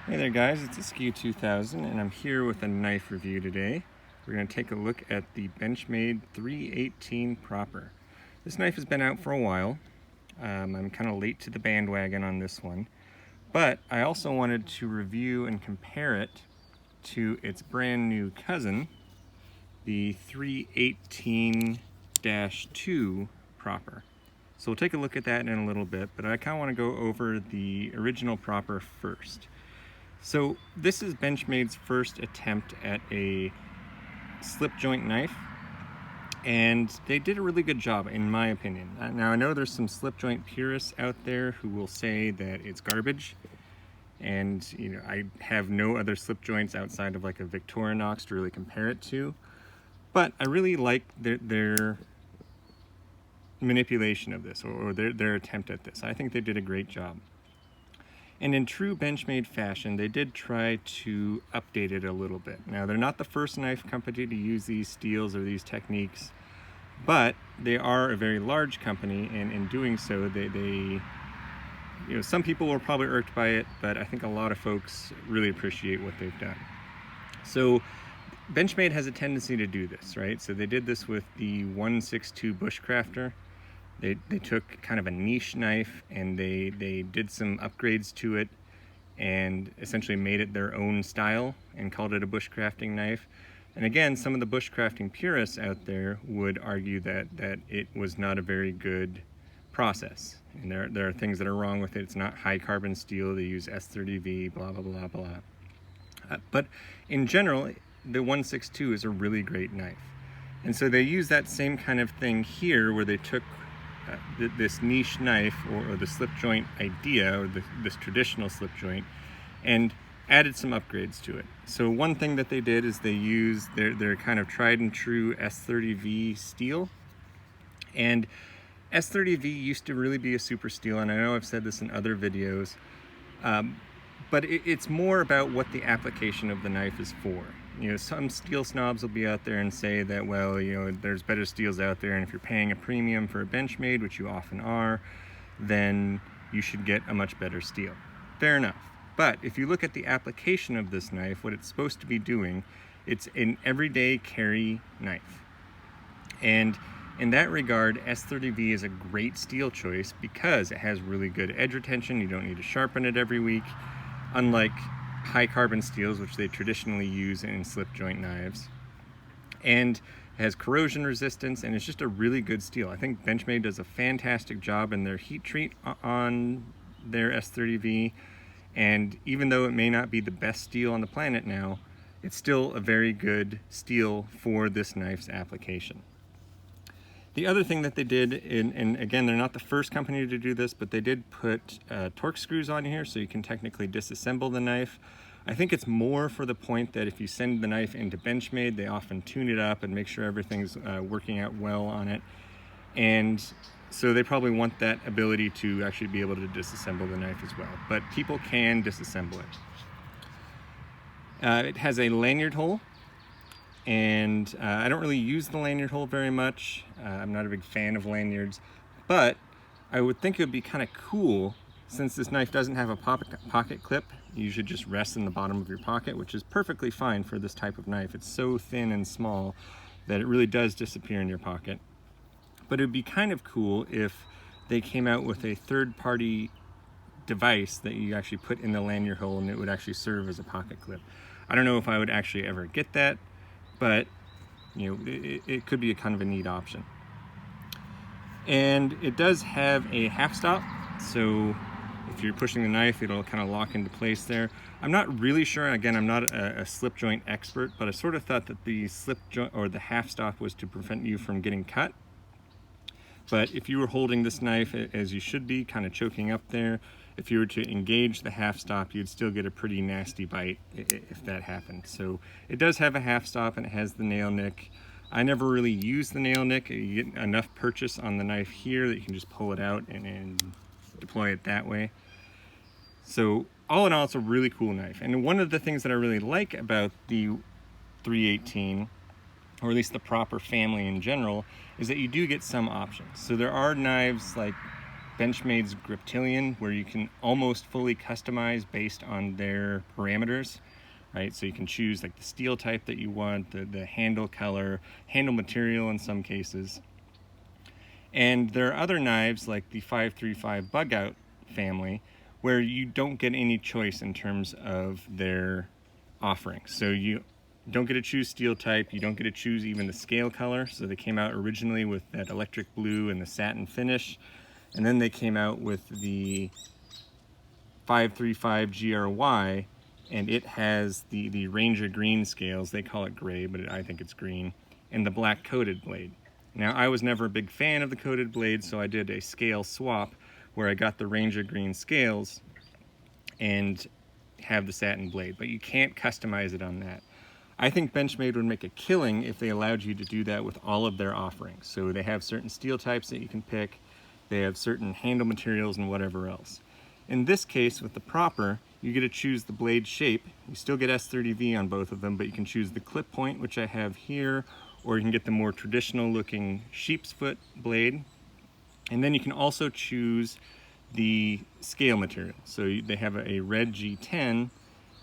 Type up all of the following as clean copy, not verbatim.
Hey there guys, it's Askew 2000 and I'm here with a knife review today. We're going to take a look at the Benchmade 318 Proper. This knife has been out for a while. I'm kind of late to the bandwagon on this one, but I also wanted to review and compare it to its brand new cousin, the 318-2 Proper. So we'll take a look at that in a little bit, but I kind of want to go over the original Proper first. So this is Benchmade's first attempt at a slip joint knife, and they did a really good job in my opinion. Now I know there's some slip joint purists out there who will say that it's garbage, and I have no other slip joints outside of like a Victorinox to really compare it to, but I really like their manipulation of this, or their attempt at this. I think they did a great job. And in true Benchmade fashion, they did try to update it a little bit. Now, they're not the first knife company to use these steels or these techniques, but they are a very large company, and in doing so, some people were probably irked by it, but I think a lot of folks really appreciate what they've done. So Benchmade has a tendency to do this, right? So they did this with the 162 Bushcrafter. They took kind of a niche knife and they did some upgrades to it and essentially made it their own style and called it a bushcrafting knife. And again, some of the bushcrafting purists out there would argue that it was not a very good process. And there are things that are wrong with it. It's not high carbon steel. They use S30V, blah, blah, blah, blah. But in general, the 162 is a really great knife. And so they use that same kind of thing here where they took this niche knife or the slip joint idea, or this traditional slip joint, and added some upgrades to it. So one thing that they did is they used their kind of tried and true S30V steel. And S30V used to really be a super steel, and I know I've said this in other videos, but it's more about what the application of the knife is for. Some steel snobs will be out there and say that, well, there's better steels out there, and if you're paying a premium for a Benchmade, which you often are, then you should get a much better steel. Fair enough. But if you look at the application of this knife, what it's supposed to be doing, it's an everyday carry knife. And in that regard, S30V is a great steel choice because it has really good edge retention. You don't need to sharpen it every week, unlike high carbon steels, which they traditionally use in slip joint knives. And it has corrosion resistance, and it's just a really good steel. I think Benchmade does a fantastic job in their heat treat on their S30V, and even though it may not be the best steel on the planet now, it's still a very good steel for this knife's application. The other thing that they did, and again, they're not the first company to do this, but they did put torque screws on here so you can technically disassemble the knife. I think it's more for the point that if you send the knife into Benchmade, they often tune it up and make sure everything's working out well on it. And so they probably want that ability to actually be able to disassemble the knife as well. But people can disassemble it. It has a lanyard hole. And I don't really use the lanyard hole very much. I'm not a big fan of lanyards, but I would think it would be kind of cool, since this knife doesn't have a pocket clip. You should just rest in the bottom of your pocket, which is perfectly fine for this type of knife. It's so thin and small that it really does disappear in your pocket. But it would be kind of cool if they came out with a third-party device that you actually put in the lanyard hole and it would actually serve as a pocket clip. I don't know if I would actually ever get that, but it could be a kind of a neat option. And it does have a half stop, so if you're pushing the knife, it'll kind of lock into place there. I'm not really sure, again, I'm not a slip joint expert, but I sort of thought that the slip joint or the half stop was to prevent you from getting cut. But if you were holding this knife as you should be, kind of choking up there, if you were to engage the half stop, you'd still get a pretty nasty bite if that happened. So it does have a half stop and it has the nail nick. I never really use the nail nick. You get enough purchase on the knife here that you can just pull it out and deploy it that way. So all in all, it's a really cool knife. And one of the things that I really like about the 318, or at least the Proper family in general, is that you do get some options. So there are knives like Benchmade's Griptilian, where you can almost fully customize based on their parameters, right? So you can choose like the steel type that you want, the handle color, handle material in some cases. And there are other knives like the 535 Bug Out family where you don't get any choice in terms of their offerings. So you don't get to choose steel type, you don't get to choose even the scale color. So they came out originally with that electric blue and the satin finish, and then they came out with the 535 GRY, and it has the Ranger green scales. They call it gray, but I think it's green, and the black coated blade. Now, I was never a big fan of the coated blade, so I did a scale swap where I got the Ranger green scales and have the satin blade, but you can't customize it on that. I think Benchmade would make a killing if they allowed you to do that with all of their offerings. So they have certain steel types that you can pick, they have certain handle materials and whatever else. In this case, with the Proper, you get to choose the blade shape. You still get S30V on both of them, but you can choose the clip point, which I have here, or you can get the more traditional looking sheep's foot blade. And then you can also choose the scale material. So they have a red G10,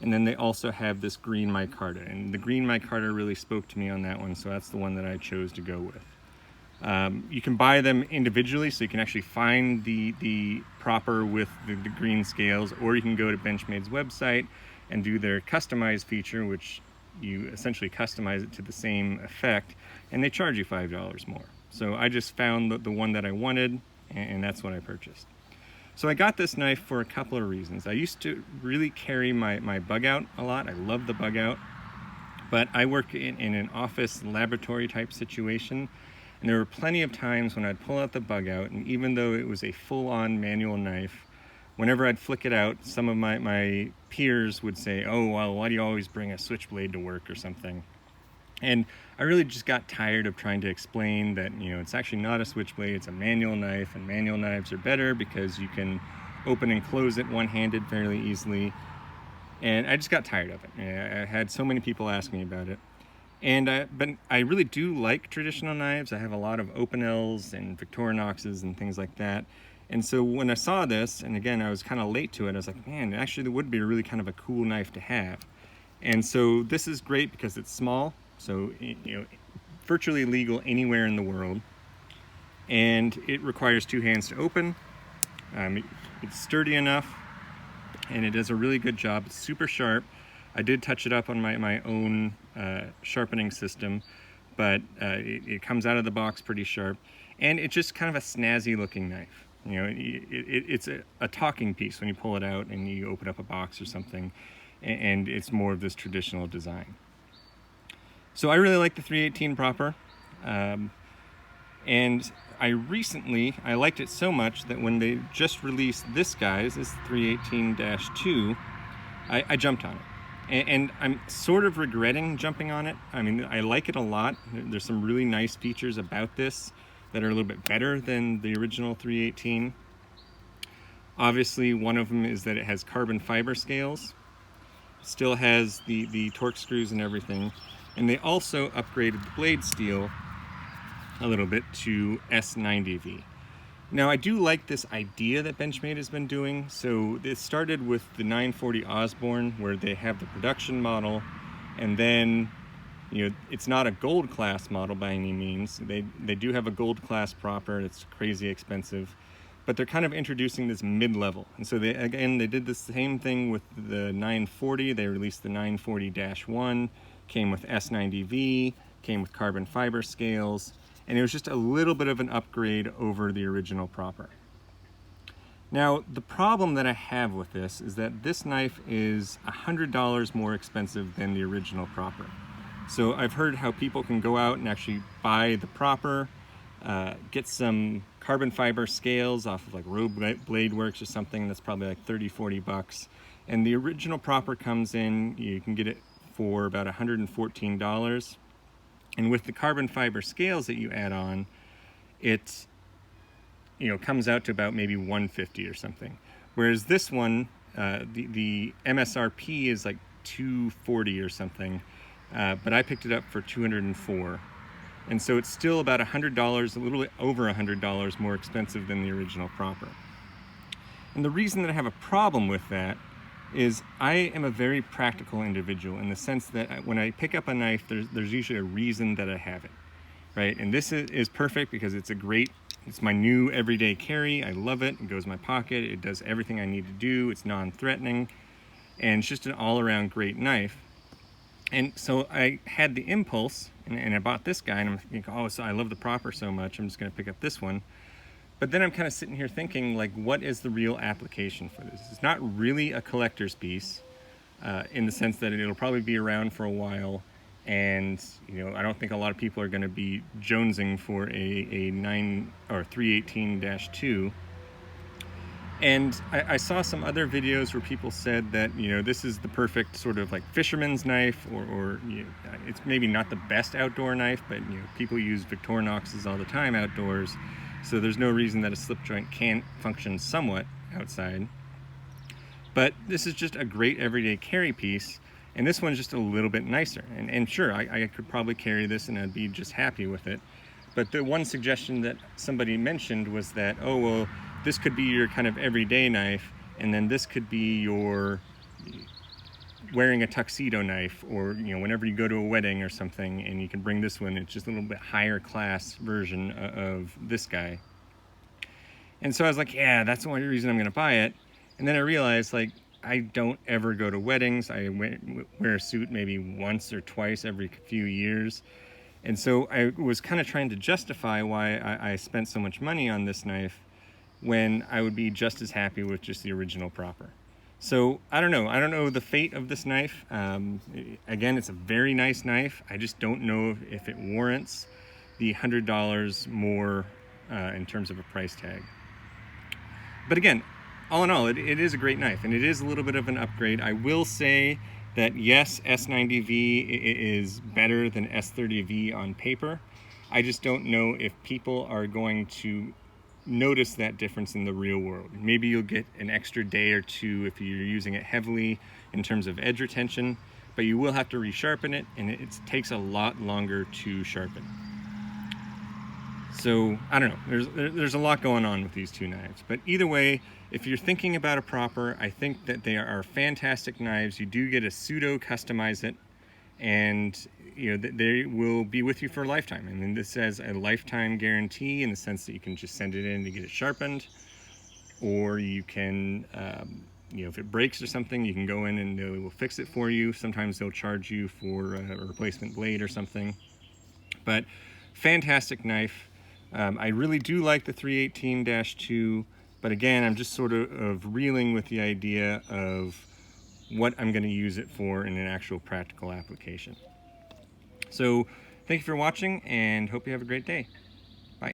and then they also have this green micarta. And the green micarta really spoke to me on that one, so that's the one that I chose to go with. You can buy them individually, so you can actually find the Proper with the green scales, or you can go to Benchmade's website and do their customized feature, which you essentially customize it to the same effect, and they charge you $5 more. So I just found the one that I wanted, and that's what I purchased. So I got this knife for a couple of reasons. I used to really carry my Bug Out a lot. I love the Bug Out, but I work in an office laboratory type situation, and there were plenty of times when I'd pull out the Bug Out, and even though it was a full-on manual knife, whenever I'd flick it out, some of my peers would say, "Oh, well, why do you always bring a switchblade to work," or something. And I really just got tired of trying to explain that, it's actually not a switchblade, it's a manual knife, and manual knives are better because you can open and close it one-handed fairly easily. And I just got tired of it. I had so many people ask me about it. But I really do like traditional knives. I have a lot of Opinels and Victorinoxes and things like that. And so when I saw this, and again, I was kind of late to it, I was like, man, actually, it would be really kind of a cool knife to have. And so this is great because it's small, so virtually legal anywhere in the world. And it requires two hands to open. It's sturdy enough, and it does a really good job. It's super sharp. I did touch it up on my own sharpening system, but it comes out of the box pretty sharp. And it's just kind of a snazzy looking knife. It's a talking piece when you pull it out and you open up a box or something, and it's more of this traditional design. So I really like the 318 Proper, and I liked it so much that when they just released this 318-2, I jumped on it. And I'm sort of regretting jumping on it. I mean, I like it a lot. There's some really nice features about this that are a little bit better than the original 318. Obviously, one of them is that it has carbon fiber scales. Still has the torque screws and everything. And they also upgraded the blade steel a little bit to S90V. Now, I do like this idea that Benchmade has been doing. So it started with the 940 Osborne, where they have the production model, and then it's not a gold class model by any means. They do have a gold class Proper. It's crazy expensive, but they're kind of introducing this mid-level. And so they did the same thing with the 940. They released the 940-1, came with S90V, came with carbon fiber scales, and it was just a little bit of an upgrade over the original Proper. Now, the problem that I have with this is that this knife is $100 more expensive than the original Proper. So I've heard how people can go out and actually buy the Proper, get some carbon fiber scales off of like Rogue Blade Works or something that's probably like $30-40, and the original Proper comes in, you can get it for about $114, and with the carbon fiber scales that you add on, it comes out to about maybe $150 or something, whereas this one, the MSRP is like $240 or something. But I picked it up for $204. And so it's still about $100, a little bit over $100 more expensive than the original Proper. And the reason that I have a problem with that is I am a very practical individual in the sense that when I pick up a knife, there's usually a reason that I have it, right? And this is perfect because it's my new everyday carry. I love it. It goes in my pocket. It does everything I need to do. It's non-threatening, and it's just an all-around great knife. And so I had the impulse, and I bought this guy, and I'm thinking, oh, so I love the Proper so much, I'm just going to pick up this one. But then I'm kind of sitting here thinking, like, what is the real application for this? It's not really a collector's piece in the sense that it'll probably be around for a while, and I don't think a lot of people are going to be jonesing for a 318-2. And I saw some other videos where people said that this is the perfect sort of like fisherman's knife, or it's maybe not the best outdoor knife, but people use Victorinoxes all the time outdoors. So there's no reason that a slip joint can't function somewhat outside. But this is just a great everyday carry piece, and this one's just a little bit nicer. And sure, I could probably carry this and I'd be just happy with it. But the one suggestion that somebody mentioned was that, oh, well, this could be your kind of everyday knife, and then this could be your wearing a tuxedo knife, or whenever you go to a wedding or something, and you can bring this one. It's just a little bit higher class version of this guy. And so I was like, yeah, that's the only reason I'm going to buy it. And then I realized, like, I don't ever go to weddings. I wear a suit maybe once or twice every few years. And so I was kind of trying to justify why I spent so much money on this knife when I would be just as happy with just the original Proper. So I don't know the fate of this knife. Again, it's a very nice knife. I just don't know if it warrants the $100 more in terms of a price tag. But again, all in all, it is a great knife, and it is a little bit of an upgrade. I will say that yes, S90V is better than S30V on paper. I just don't know if people are going to notice that difference in the real world. Maybe you'll get an extra day or two if you're using it heavily in terms of edge retention, but you will have to resharpen it, and it takes a lot longer to sharpen. So I don't know, there's a lot going on with these two knives, but either way, if you're thinking about a Proper, I think that they are fantastic knives. You do get to pseudo customize it, and they will be with you for a lifetime. I mean, this has a lifetime guarantee in the sense that you can just send it in to get it sharpened, or you can if it breaks or something, you can go in and they will fix it for you. Sometimes they'll charge you for a replacement blade or something. But fantastic knife. I really do like the 318-2, but again, I'm just sort of reeling with the idea of what I'm going to use it for in an actual practical application. So thank you for watching, and hope you have a great day.